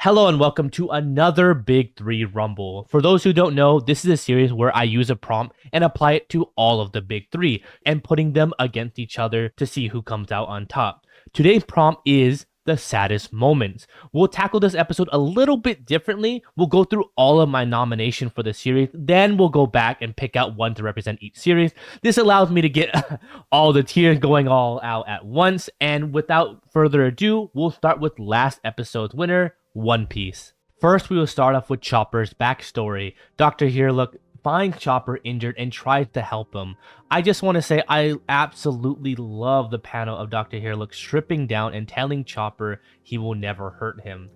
Hello and welcome to another Big 3 Rumble. For those who don't know, this is a series where I use a prompt and apply it to all of the Big 3 and putting them against each other to see who comes out on top. Today's prompt is the saddest moments. We'll tackle this episode a little bit differently. We'll go through all of my nomination for the series, then we'll go back and pick out one to represent each series. This allows me to get all the tiers going all out at once, and without further ado, we'll start with last episode's winner, One Piece. First, we will start off with Chopper's backstory. Dr. Heerlook finds Chopper injured and tries to help him. I just want to say I absolutely love the panel of Dr. Heerlook stripping down and telling Chopper he will never hurt him.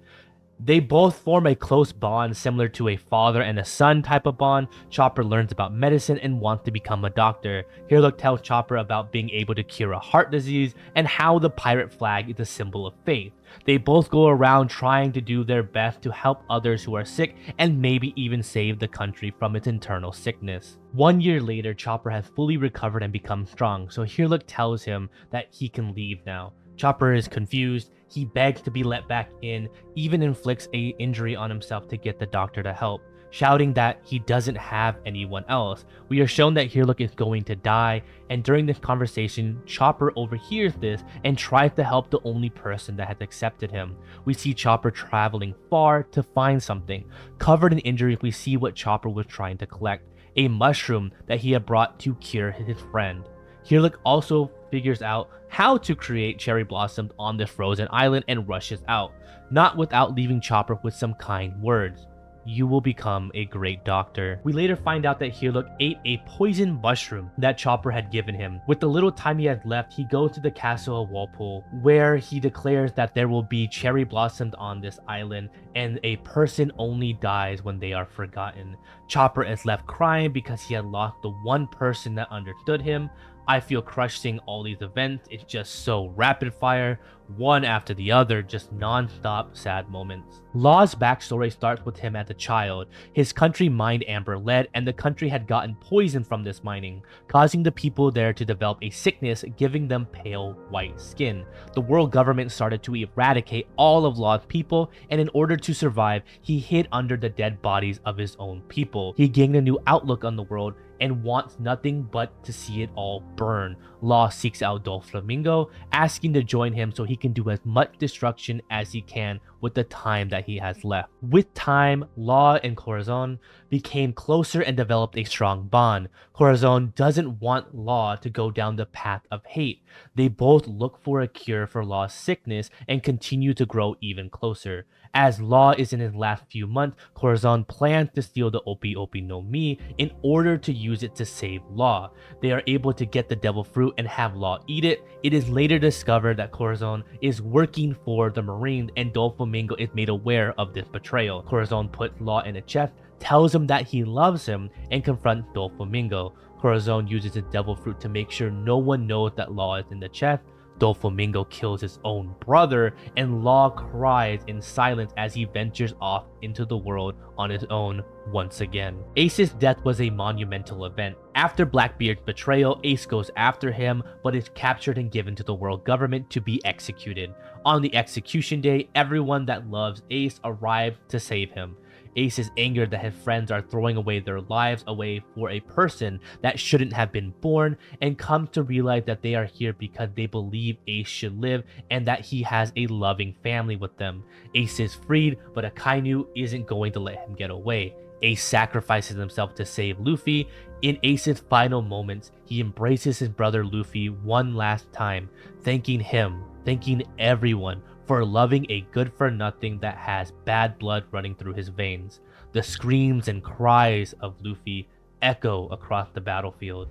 They both form a close bond similar to a father and a son type of bond. Chopper learns about medicine and wants to become a doctor. Heerlook tells Chopper about being able to cure a heart disease and how the pirate flag is a symbol of faith. They both go around trying to do their best to help others who are sick and maybe even save the country from its internal sickness. 1 year later, Chopper has fully recovered and become strong, so Heerlook tells him that he can leave now. Chopper is confused. He begs to be let back in, even inflicts an injury on himself to get the doctor to help, shouting that he doesn't have anyone else. We are shown that Heerlook is going to die, and during this conversation, Chopper overhears this and tries to help the only person that has accepted him. We see Chopper traveling far to find something. Covered in injuries, we see what Chopper was trying to collect, a mushroom that he had brought to cure his friend. Heerlook also figures out how to create cherry blossoms on this frozen island and rushes out, not without leaving Chopper with some kind words. You will become a great doctor. We later find out that Heerlook ate a poison mushroom that Chopper had given him. With the little time he had left, he goes to the castle of Walpole, where he declares that there will be cherry blossoms on this island and a person only dies when they are forgotten. Chopper is left crying because he had lost the one person that understood him. I feel crushed seeing all these events. It's just so rapid fire, one after the other, just non-stop sad moments. Law's backstory starts with him as a child. His country mined amber lead, and the country had gotten poison from this mining, causing the people there to develop a sickness, giving them pale white skin. The world government started to eradicate all of Law's people, and in order to survive, he hid under the dead bodies of his own people. He gained a new outlook on the world and wants nothing but to see it all burn. Law seeks out Doflamingo, asking to join him so he can do as much destruction as he can with the time that he has left. With time, Law and Corazon became closer and developed a strong bond. Corazon doesn't want Law to go down the path of hate. They both look for a cure for Law's sickness and continue to grow even closer. As Law is in his last few months, Corazon plans to steal the Opi Opi no Mi in order to use it to save Law. They are able to get the devil fruit and have Law eat it. It is later discovered that Corazon is working for the Marines and Doflamingo is made aware of this betrayal. Corazon puts Law in a chest, tells him that he loves him, and confronts Doflamingo. Corazon uses the devil fruit to make sure no one knows that Law is in the chest. Doflamingo kills his own brother, and Law cries in silence as he ventures off into the world on his own once again. Ace's death was a monumental event. After Blackbeard's betrayal, Ace goes after him, but is captured and given to the world government to be executed. On the execution day, everyone that loves Ace arrives to save him. Ace is angered that his friends are throwing away their lives away for a person that shouldn't have been born, and comes to realize that they are here because they believe Ace should live and that he has a loving family with them. Ace is freed, but Akainu isn't going to let him get away. Ace sacrifices himself to save Luffy. In Ace's final moments, he embraces his brother Luffy one last time, thanking him, thanking everyone for loving a good-for-nothing that has bad blood running through his veins. The screams and cries of Luffy echo across the battlefield.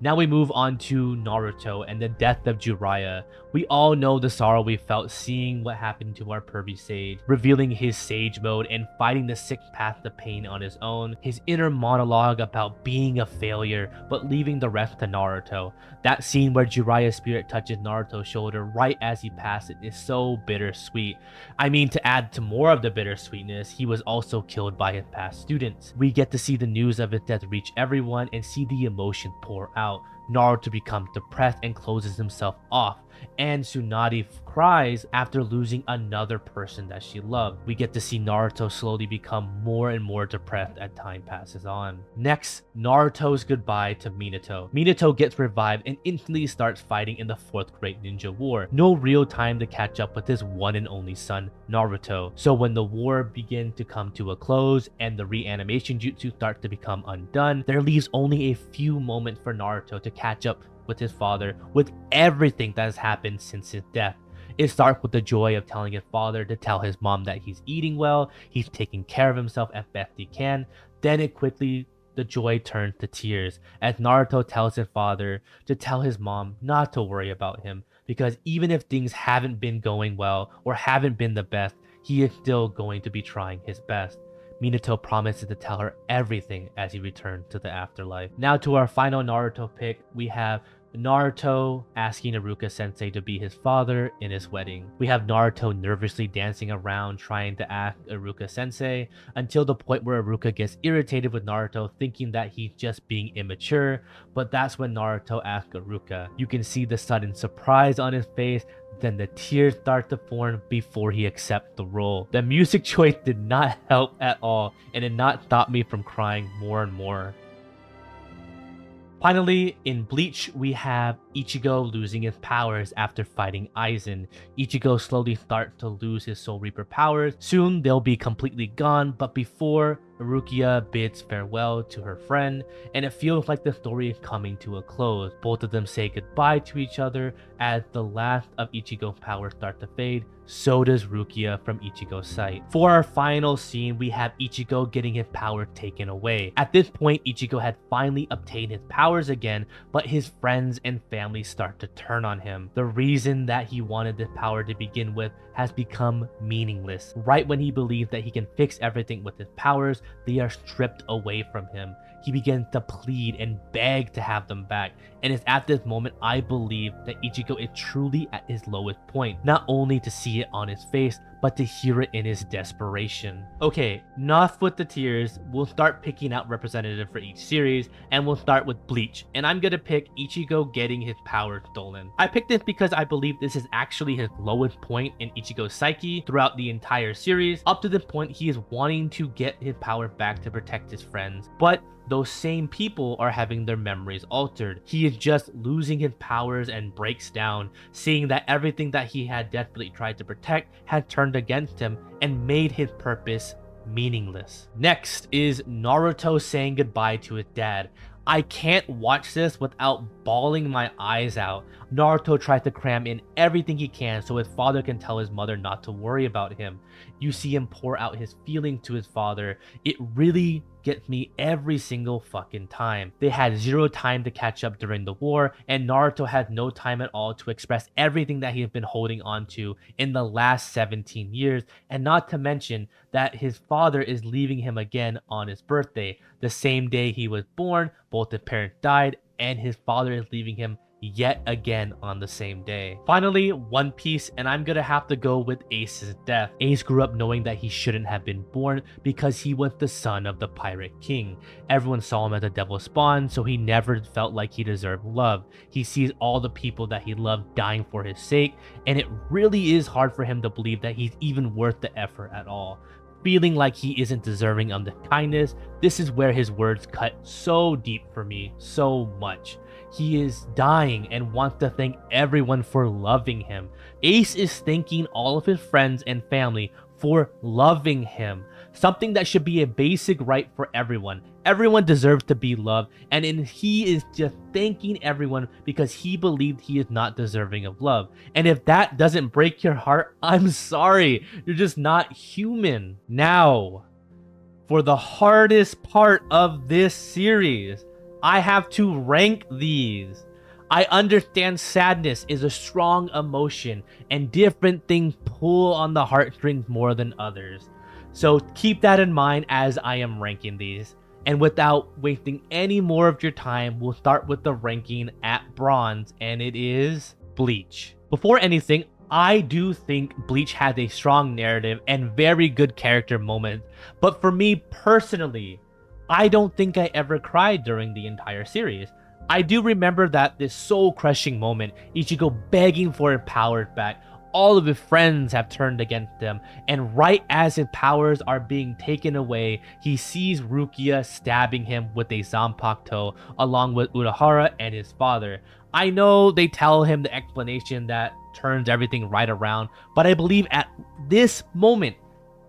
Now we move on to Naruto and the death of Jiraiya. We all know the sorrow we felt seeing what happened to our pervy sage, revealing his sage mode and fighting the sixth path to pain on his own, his inner monologue about being a failure but leaving the rest to Naruto. That scene where Jiraiya's spirit touches Naruto's shoulder right as he passes is so bittersweet. I mean, to add to more of the bittersweetness, he was also killed by his past students. We get to see the news of his death reach everyone and see the emotion pour out. Naruto becomes depressed and closes himself off, and Tsunade cries after losing another person that she loved. We get to see Naruto slowly become more and more depressed as time passes on. Next, Naruto's goodbye to Minato. Minato gets revived and instantly starts fighting in the 4th Great Ninja War. No real time to catch up with his one and only son, Naruto. So when the war begins to come to a close and the reanimation jutsu starts to become undone, there leaves only a few moments for Naruto to catch up with his father with everything that has happened since his death. It starts with the joy of telling his father to tell his mom that he's eating well, he's taking care of himself as best he can. Then the joy turns to tears as Naruto tells his father to tell his mom not to worry about him, because even if things haven't been going well or haven't been the best, he is still going to be trying his best. Minato promises to tell her everything as he returns to the afterlife. Now to our final Naruto pick, we have Naruto asking Iruka Sensei to be his father in his wedding. We have Naruto nervously dancing around trying to ask Iruka Sensei until the point where Iruka gets irritated with Naruto, thinking that he's just being immature, but that's when Naruto asks Iruka. You can see the sudden surprise on his face, then the tears start to form before he accepts the role. The music choice did not help at all and did not stop me from crying more and more. Finally, in Bleach, we have Ichigo losing his powers after fighting Aizen. Ichigo slowly starts to lose his Soul Reaper powers. Soon, they'll be completely gone, but before, Rukia bids farewell to her friend, and it feels like the story is coming to a close. Both of them say goodbye to each other as the last of Ichigo's powers start to fade. So does Rukia from Ichigo's sight. For our final scene, we have Ichigo getting his power taken away. At this point, Ichigo had finally obtained his powers again, but his friends and family start to turn on him. The reason that he wanted this power to begin with has become meaningless. Right when he believes that he can fix everything with his powers, they are stripped away from him. He begins to plead and beg to have them back, and it's at this moment I believe that Ichigo is truly at his lowest point, not only to see it on his face, but to hear it in his desperation. Okay, enough with the tears. We'll start picking out representative for each series, and we'll start with Bleach, and I'm gonna pick Ichigo getting his power stolen. I picked this because I believe this is actually his lowest point in Ichigo's psyche throughout the entire series. Up to this point, he is wanting to get his power back to protect his friends, but those same people are having their memories altered. He is just losing his powers and breaks down, seeing that everything that he had desperately tried to protect had turned against him and made his purpose meaningless. Next is Naruto saying goodbye to his dad. I can't watch this without bawling my eyes out. Naruto tries to cram in everything he can so his father can tell his mother not to worry about him. You see him pour out his feelings to his father. It really gets me every single fucking time. They had zero time to catch up during the war, and Naruto had no time at all to express everything that he has been holding on to in the last 17 years, and not to mention that his father is leaving him again on his birthday. The same day he was born, both his parents died, and his father is leaving him yet again on the same day. Finally, One Piece, and I'm gonna have to go with Ace's death. Ace grew up knowing that he shouldn't have been born because he was the son of the Pirate King. Everyone saw him as a devil spawn, so he never felt like he deserved love. He sees all the people that he loved dying for his sake, and it really is hard for him to believe that he's even worth the effort at all. Feeling like he isn't deserving of the kindness, this is where his words cut so deep for me, so much. He is dying and wants to thank everyone for loving him. Ace is thanking all of his friends and family for loving him, something that should be a basic right for everyone. Everyone deserves to be loved, and he is just thanking everyone because he believed he is not deserving of love. And if that doesn't break your heart, I'm sorry. You're just not human. Now, for the hardest part of this series, I have to rank these. I understand sadness is a strong emotion and different things pull on the heartstrings more than others. So keep that in mind as I am ranking these. And without wasting any more of your time, we'll start with the ranking at bronze, and it is Bleach. Before anything, I do think Bleach has a strong narrative and very good character moments, but for me personally, I don't think I ever cried during the entire series. I do remember that this soul-crushing moment, Ichigo begging for his powers back. All of his friends have turned against him, and right as his powers are being taken away, he sees Rukia stabbing him with a Zanpakuto along with Urahara and his father. I know they tell him the explanation that turns everything right around, but I believe at this moment,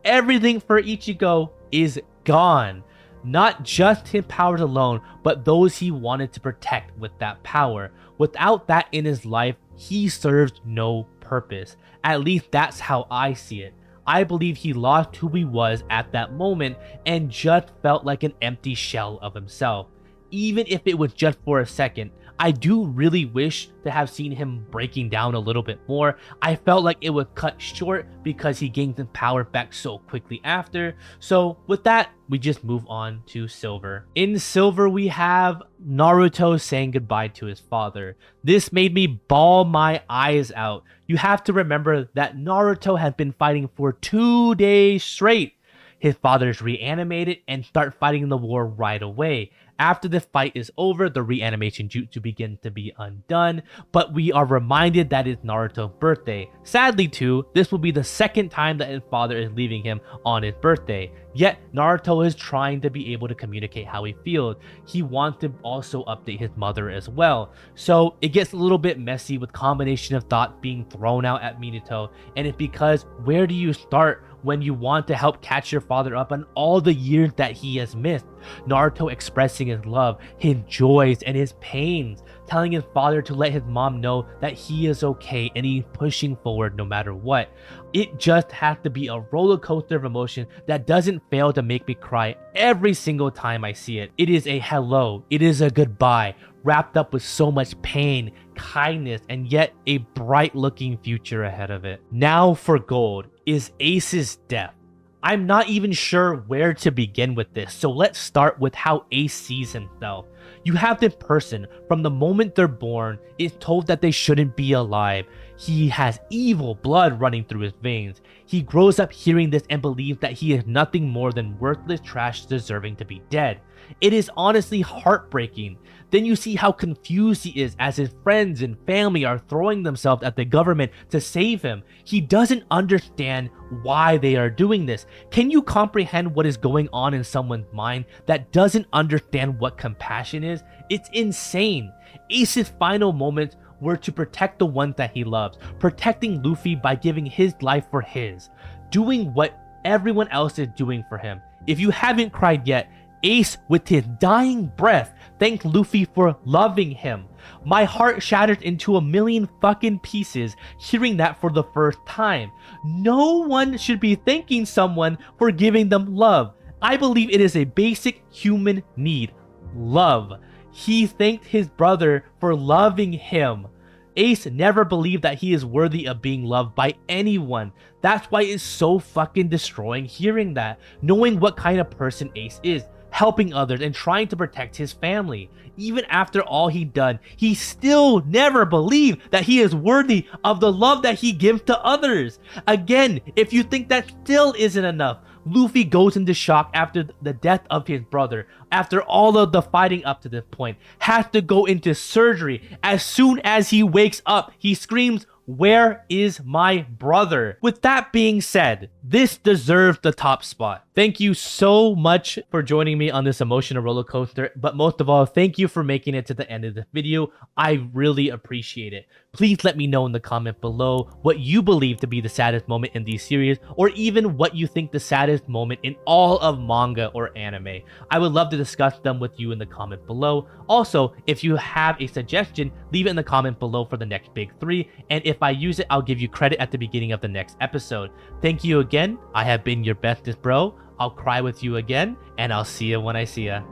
everything for Ichigo is gone. Not just his powers alone, but those he wanted to protect with that power. Without that in his life, he serves no purpose. At least that's how I see it. I believe he lost who he was at that moment and just felt like an empty shell of himself. Even if it was just for a second, I do really wish to have seen him breaking down a little bit more. I felt like it was cut short because he gained his power back so quickly after. So with that, we just move on to Silver. In Silver, we have Naruto saying goodbye to his father. This made me bawl my eyes out. You have to remember that Naruto had been fighting for 2 days straight. His father's reanimated and start fighting the war right away. After the fight is over, the reanimation jutsu begins to be undone, but we are reminded that it's Naruto's birthday. Sadly too, this will be the second time that his father is leaving him on his birthday. Yet, Naruto is trying to be able to communicate how he feels. He wants to also update his mother as well. So it gets a little bit messy with combination of thoughts being thrown out at Minato, and it's because where do you start when you want to help catch your father up on all the years that he has missed? Naruto expressing his love, his joys, and his pains, telling his father to let his mom know that he is okay and he's pushing forward no matter what. It just has to be a roller coaster of emotion that doesn't fail to make me cry every single time I see it. It is a hello, it is a goodbye, wrapped up with so much pain, kindness, and yet a bright looking future ahead of it. Now for gold is Ace's death. I'm not even sure where to begin with this, so let's start with how Ace sees himself. You have this person, from the moment they're born, is told that they shouldn't be alive. He has evil blood running through his veins. He grows up hearing this and believes that he is nothing more than worthless trash deserving to be dead. It is honestly heartbreaking. Then you see how confused he is as his friends and family are throwing themselves at the government to save him. He doesn't understand why they are doing this. Can you comprehend what is going on in someone's mind that doesn't understand what compassion is? It's insane. Ace's final moments were to protect the ones that he loves, protecting Luffy by giving his life for his, doing what everyone else is doing for him. If you haven't cried yet, Ace, with his dying breath, thanked Luffy for loving him. My heart shattered into a million fucking pieces hearing that for the first time. No one should be thanking someone for giving them love. I believe it is a basic human need. Love. He thanked his brother for loving him. Ace never believed that he is worthy of being loved by anyone. That's why it's so fucking destroying hearing that, knowing what kind of person Ace is, helping others and trying to protect his family. Even after all he'd done, he still never believed that he is worthy of the love that he gives to others. Again, if you think that still isn't enough, Luffy goes into shock after the death of his brother. After all of the fighting up to this point, has to go into surgery. As soon as he wakes up, he screams, "Where is my brother?" With that being said, this deserves the top spot. Thank you so much for joining me on this emotional roller coaster, but most of all, thank you for making it to the end of the video. I really appreciate it. Please let me know in the comment below what you believe to be the saddest moment in these series, or even what you think the saddest moment in all of manga or anime. I would love to discuss them with you in the comment below. Also, if you have a suggestion, leave it in the comment below for the next big three, and if I use it, I'll give you credit at the beginning of the next episode. Thank you again. I have been your bestest bro. I'll cry with you again, and I'll see you when I see ya.